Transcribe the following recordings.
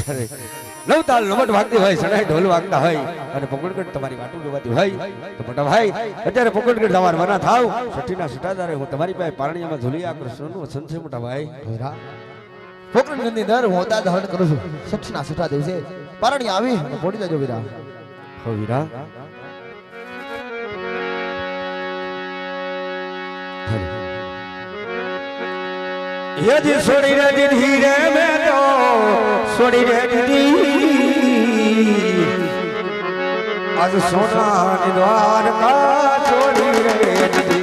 અત્યારે નવતાલ નમટ વાગતી હોય, સડાઈ ઢોલ વાગતા હોય અને પોકળગઢ તમારી વાટું જોવાતી હોય તો મોટા ભાઈ અત્યારે પોકળગઢ તમાર વના થાવ સઠીના સટાદારે હું તમારી પાસે પારણીયામાં ઝુલિયા કૃષ્ણનું વસન છે મોટા ભાઈ. પોકળગઢની દર હું દાદ હરણ કરું છું. સઠીના સટા દિવસે પારણી આવી અને પોડી દેજો વીરા. હો વીરા ये जी सोड़ी रे दीदी रे मैं तो सोड़ी रे दीदी आज सोना द्वार का छोड़ी रे दीदी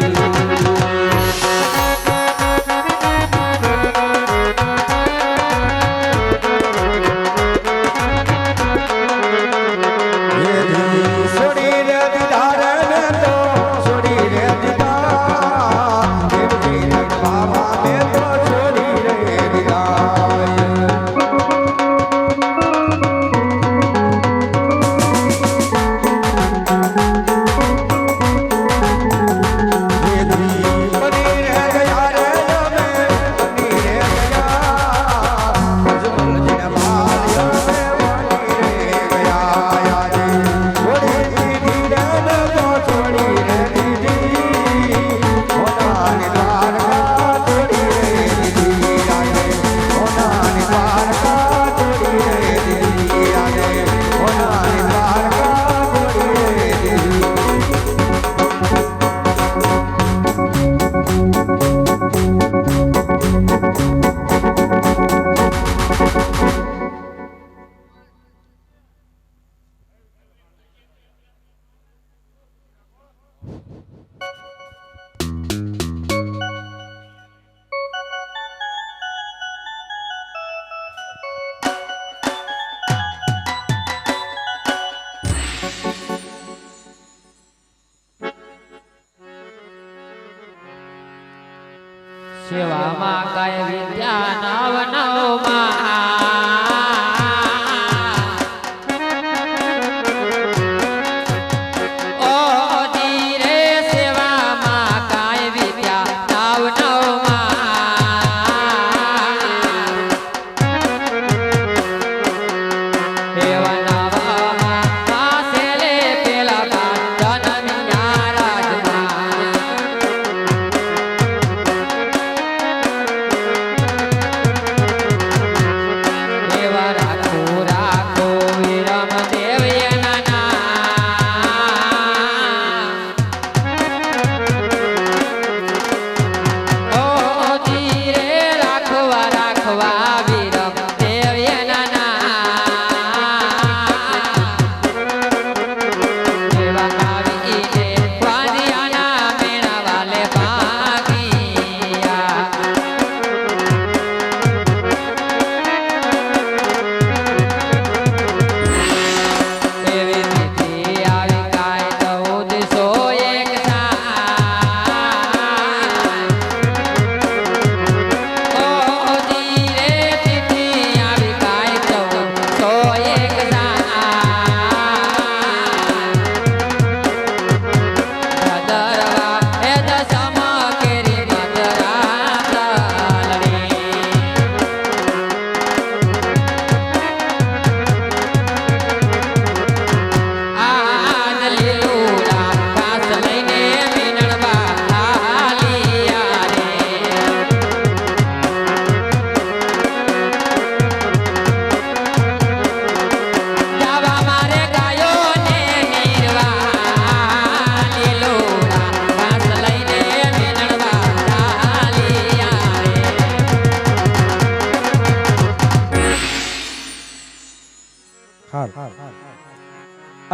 ये दीदी सोड़ी रे दीदा रे मैं तो सोड़ी रे दीदा बाबा मैं तो સેવામાં કાય વિદ્યા નવ નવમાં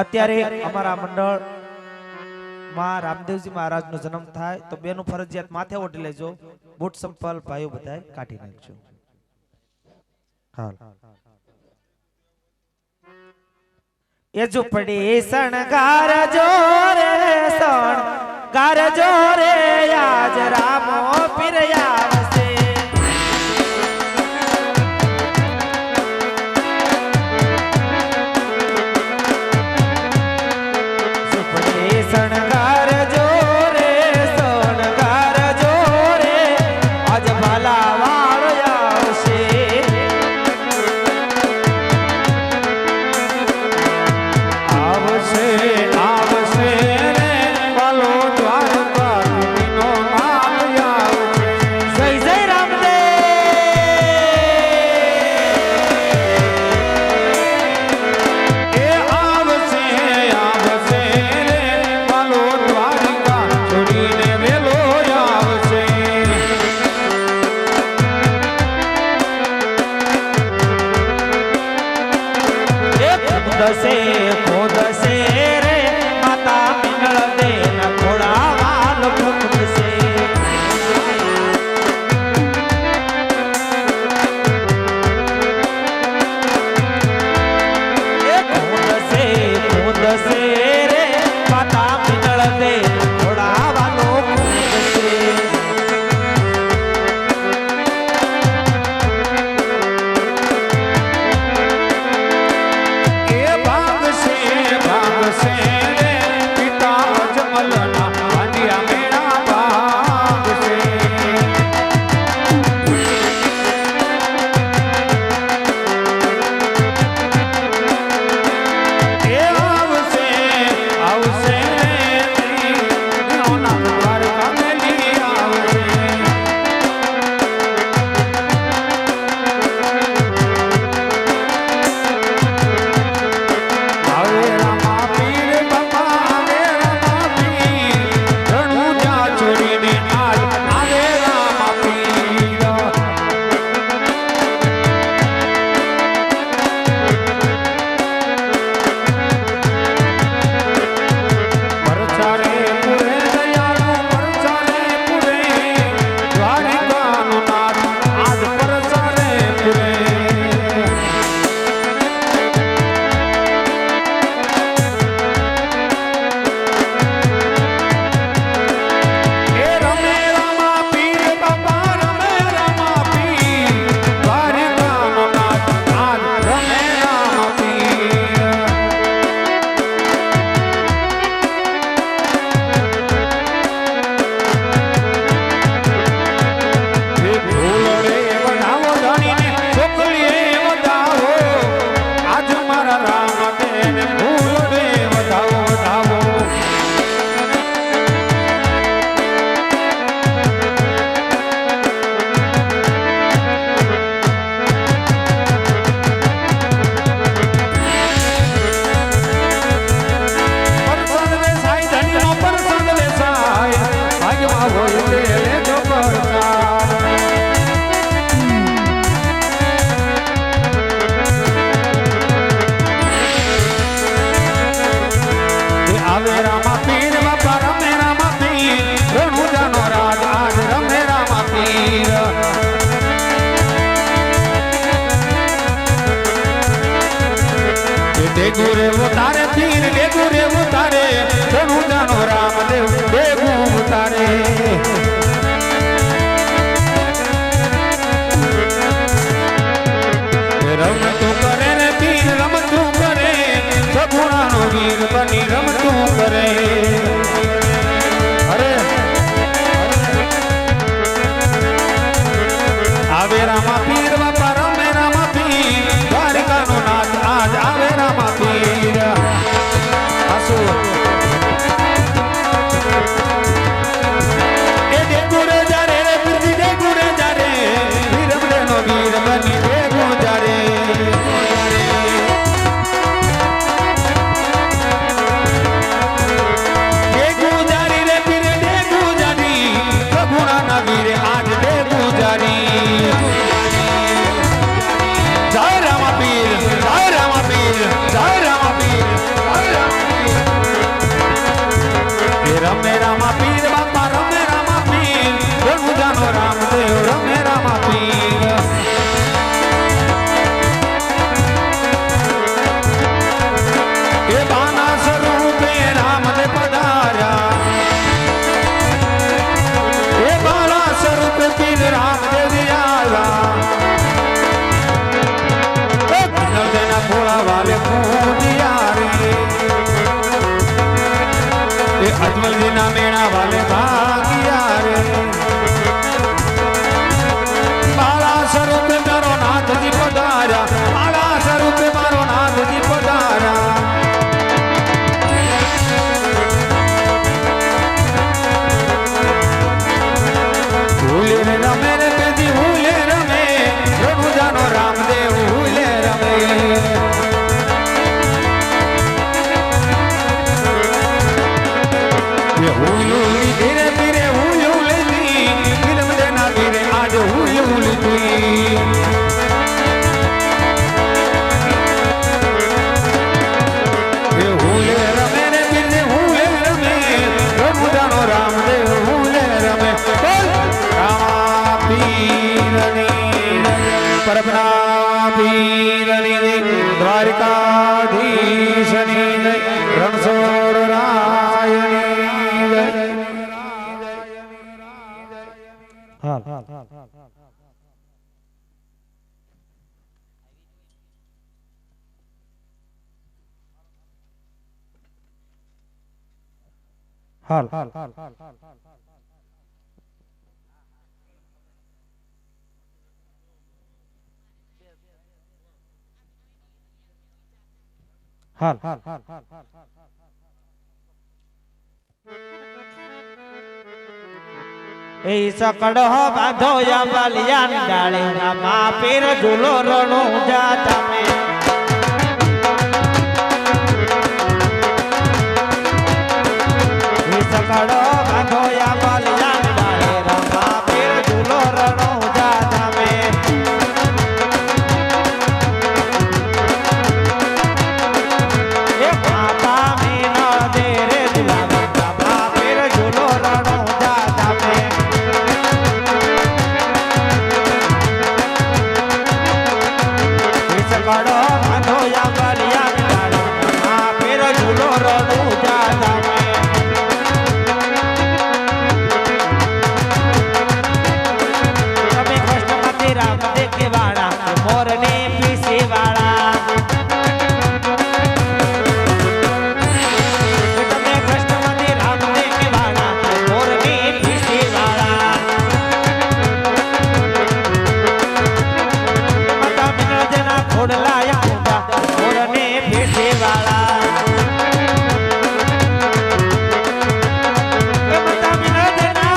અત્યારે અમારા મંડળ માં રામદેવજી મહારાજ નો જન્મ થાય તો બેનું ફરજિયાત માથે ઓઢી લેજો. બૂટ સંપલ ભાઈઓ બધાય કાઢી નાખજો. હાલ એ ઝૂંપડી શણગાર જોરે શણગાર જોરે આજ રામો પીર આવશે. શણગાર જોરે શણગાર જોરે આજ ભલા વાળ આવશે. પરમના પીરની જય દ્વારકાધીશની જય રણછોડ રાયની જય હાલ હાલ હાલ એ સકડો બાંધો યા બાલિયાન ડાળે મા પીર ઝૂલો રણો જા તમે એ સકડો બાંધો યા બાલિયાન ડાળે મા પીર ઝૂલો રણો જા તમે એ માતા મીના દે રે દુલા મા પીર ઝૂલો રણો જા તમે સકડો બાંધો યા બાલિયાન ડાળે મા પીર ઝૂલો રણો જા તમે તમે કૃષ્ણમાંથી રામ દેખે વાળા મોરને પીસી વાળા તમે કૃષ્ણમાંથી રામ દેખે વાળા મોરને પીસી વાળા માતા મિનજના ખોડલા યા મોરને પીસી વાળા માતા મિનજના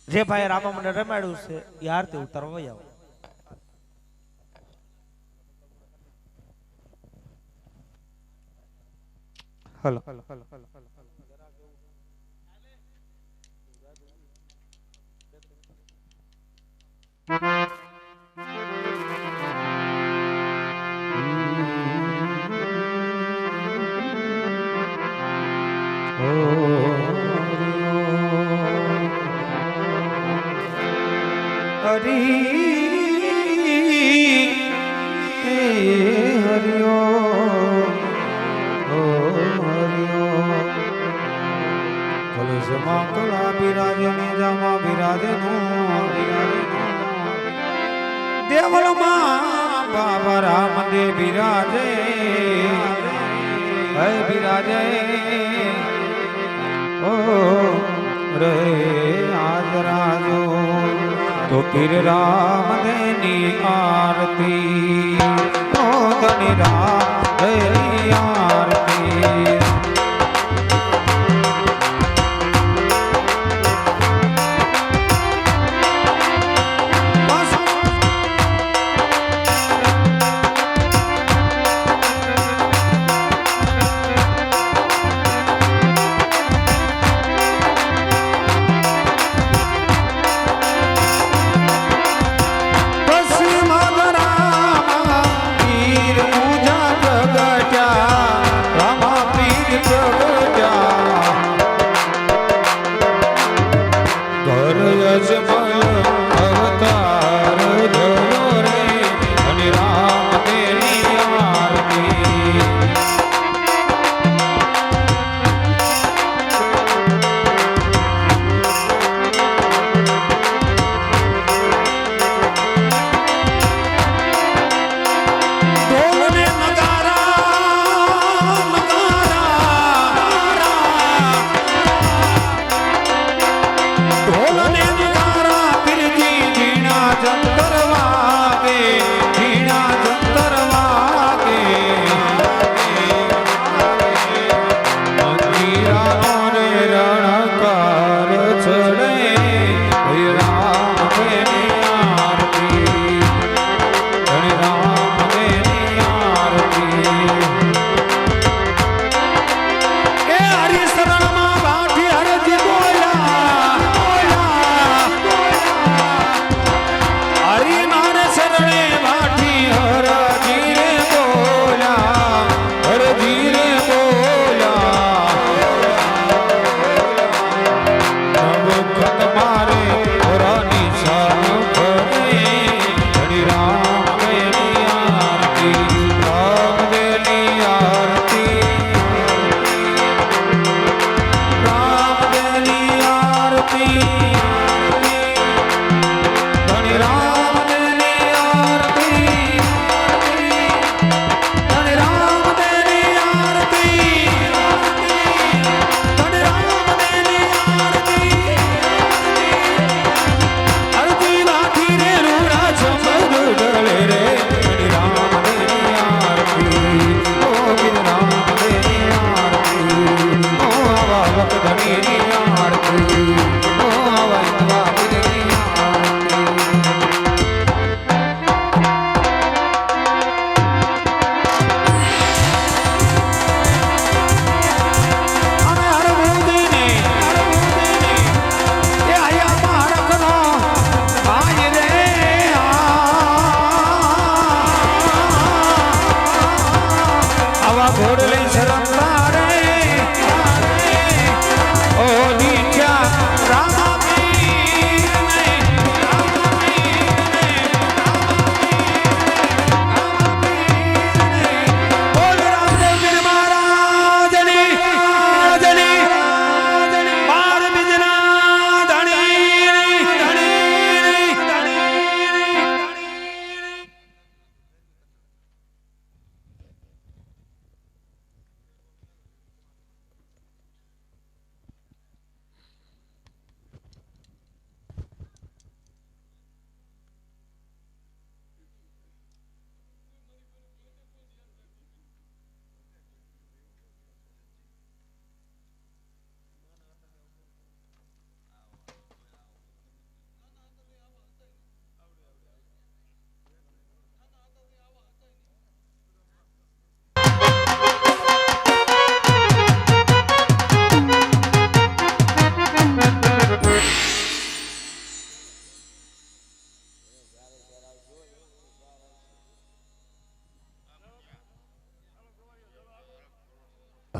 જે ભાઈ રામા મંડળ રમાડ્યું છે એ આરતી ઉતારવા આવો હલો દેવલમાં બાબા રામદેવ બિરાજે હે બિરાજે ઓ રે આજ રાજો તો પીર રામદેવની આરતી ઓ ધની રામદેવની આરતી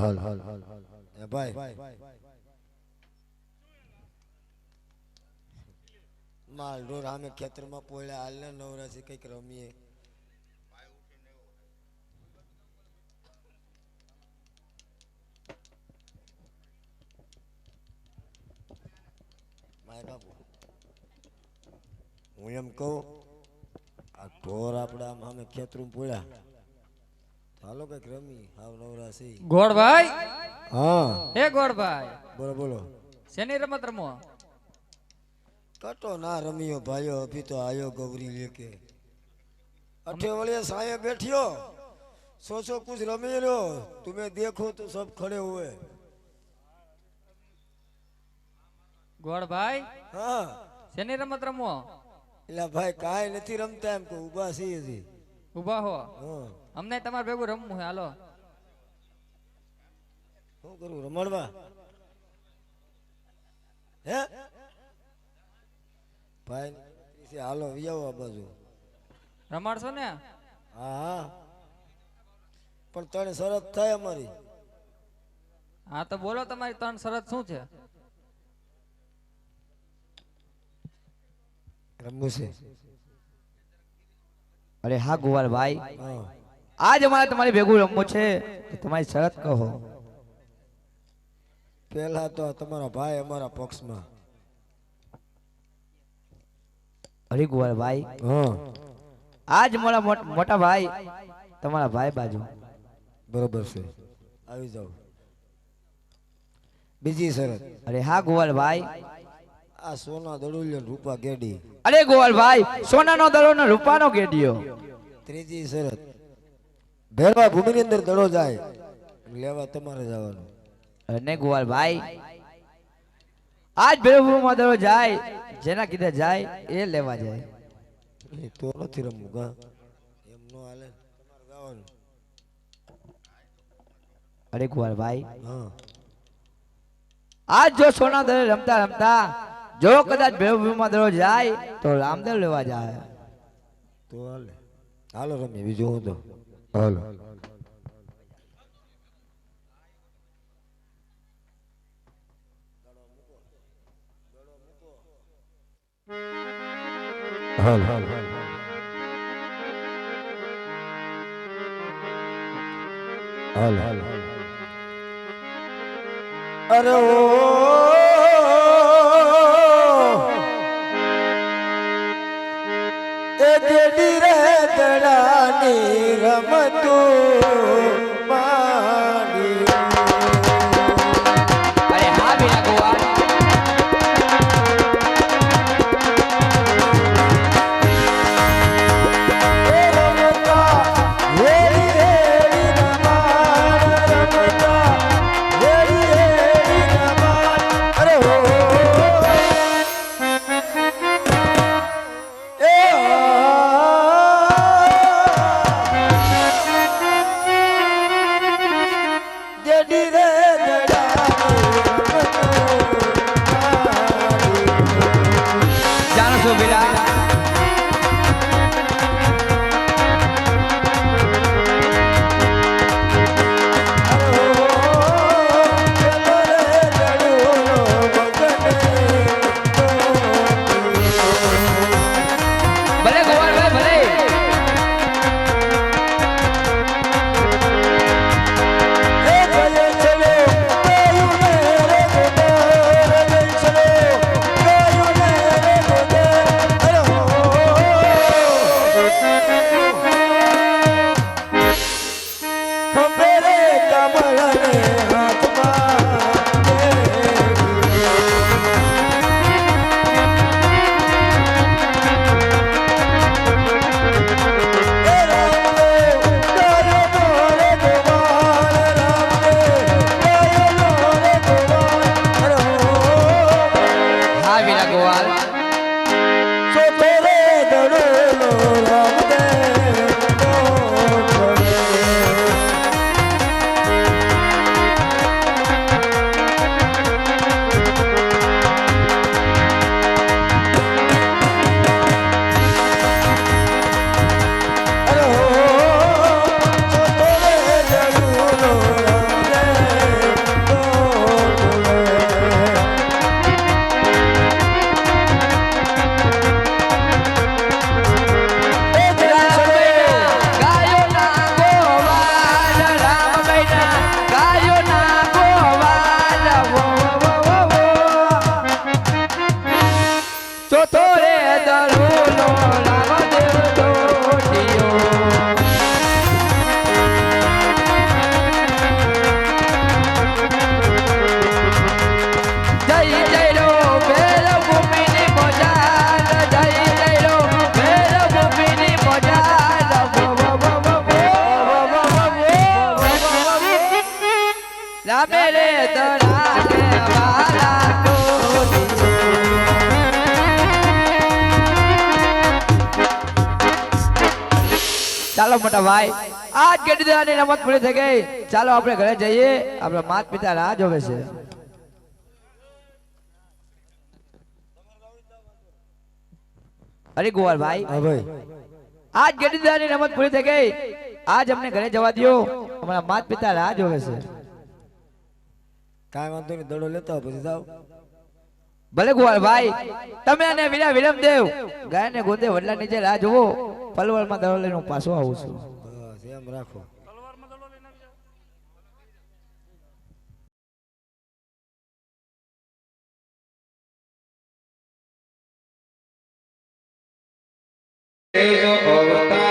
હાલ એ ભાઈ માલ ઢોર આમે ખેતરમાં પોળ્યા હાલ ને નવરાશી કઈક રમીએ માય બાપુ હું એમ કહું આ ઢોર આપડા આમ સામે ખેતરું પોળ્યા હાલો કઈક રમી હાવ નવરાશી ગોળભાઈ હા હે ગોળભાઈ બોલો બોલો શેની રમત રમો કટો ના રમીયો ભાઈઓ અભી તો આયો ગૌરી લેકે अठे वाले साये बैठियो सोचो कुछ रमे लो तुम्हें देखो तो सब खड़े हुए ગોળભાઈ हाँ શેની રમત રમો इला भाई काई नहीं रमता हमको उबा सी थी ઊભા હો हाँ અમને તમારે ભેગું રમવું હે હાલો શું કરું રમણવા હે ભાઈ से हालो वियाओ आ बाजू રમાડશો ને हाँ हाँ पण तने शरत થાય અમારી હા તો બોલો તમારી ત્રણ શરત શું છે રમવું છે અરે હા ગોવાલ ભાઈ હા આજ અમારે તમારી ભેગું રમવું છે તો તમારી શરત કહો પહેલા તો તમારા ભાઈ અમારા પક્ષમાં અરે ગોવાલ ભાઈ હા આજ મારા મોટા ભાઈ તમારા ભાઈ બાજુ બરોબર છે આવી જાવ બીજી શરત અરે હા ગોવાલ ભાઈ આ સોના દડુલ્યો રૂપા ગેડી અરે ગોવાલ ભાઈ સોનાનો દડો ને રૂપાનો ગેડિયો ત્રીજી શરત ભેરવા ભૂમિની અંદર દડો જાય લેવા તમારે જવાનું અને ગોવાલ ભાઈ આજ ભેરવમાં દડો જાય જેના કીધે જાય એ લેવા જાય એ તો નથી રમવું કા એમ નો હાલે તમારે જવાનું અરે ગોવાલ ભાઈ હા આજ જો સોના દડે રમતા રમતા જો કદાચ ભેરવમાં દડો જાય તો રામદેવ લેવા જાય તો હાલે હાલો રમીએ બીજું હું તો હાલો હાલ હાલ હાલ હાલ અરે ઓ એ ગેડી રે દડાની રમતું માડી અરે હા ભીના ગોવાલ ચાલો મોટા ભાઈ આજ ગઢિયાની રમત પૂરી થઈ ગઈ. ચાલો આપણે ઘરે જઈએ. આપણા માતા પિતા રાહ જોવે છે. અરે ગોવાલભાઈ, હા ભાઈ, આજ ગઢિયાની રમત પૂરી થઈ ગઈ. આજ અમને ઘરે જવા દો. અમારા માતા પિતા રાહ જોવે છે. કાંઈ વાંધો નહીં, દડો લેતા આવો, પછી જાઓ. ભલે ગોવાલભાઈ, તમે અને વીરા વિરમદેવ ગાયને ગોદે વડલા નીચે રાહ જોવો. પલવલમાં દડો લઈને હું પાછો આવું છું. બસ એમ રાખો. તેજો અવતાર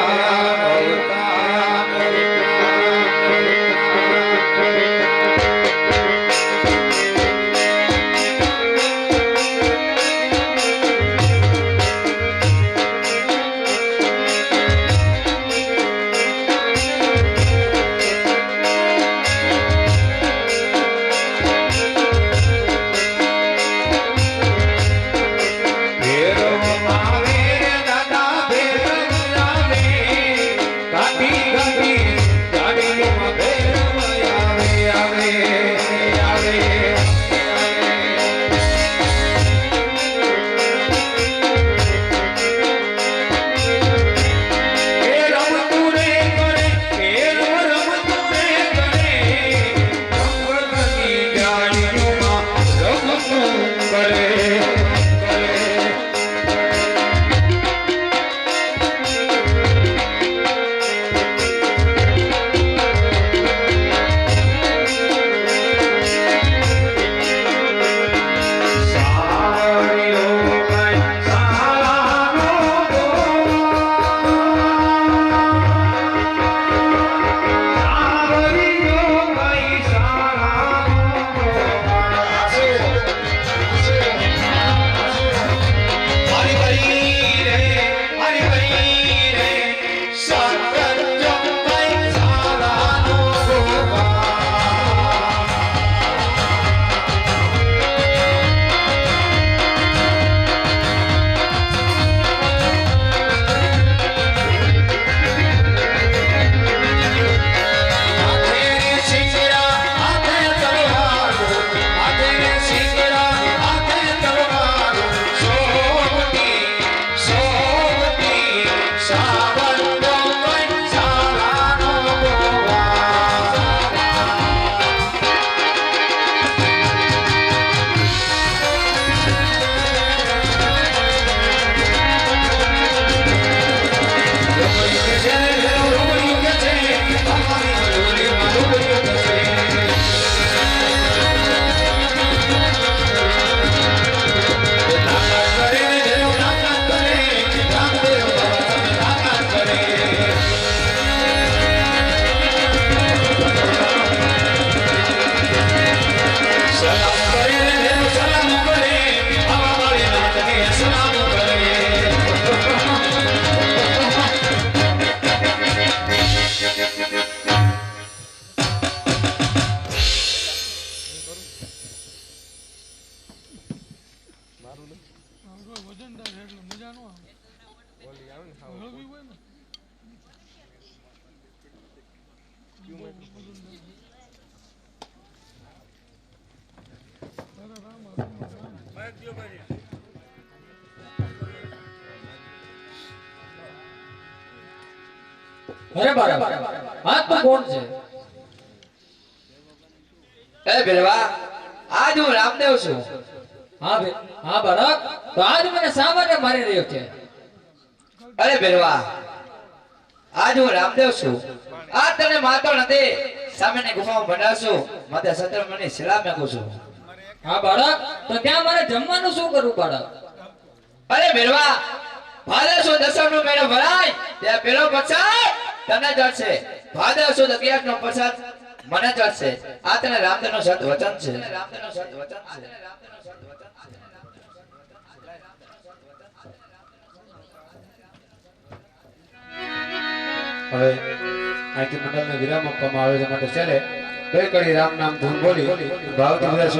અરે બાળક આ તો કોણ છે? એ ભેરવા, આજ હું રામદેવ છું. હા હા બાળક, તો આજ મને શા માટે મારી રહ્યો છે? અરે ભેરવા, આજ હું રામદેવ છું. આ તને મારતો નથી. સામેની ગુફામાં ભંડારશું. માથે સત્રમની શિલા મેકું છું. હા બાળક, તો ત્યાં મારે જમવાનું શું કરવું બાળક? અરે ભેરવા, ભાદર સુદ 10 નો મહિનો ભરાય ત્યાં પેલો પ્રસાદ તને ચડશે. ભાદર સુદ 11 નો પ્રસાદ મને ચડશે. આ તને રામદેવ નું સત વચન છે. હવે અહીંથી મંડળને વિરામ આપવામાં આવે છે માટે છેલ્લે બે કડી રામ નામ ધૂન બોલી ભાવથી બધા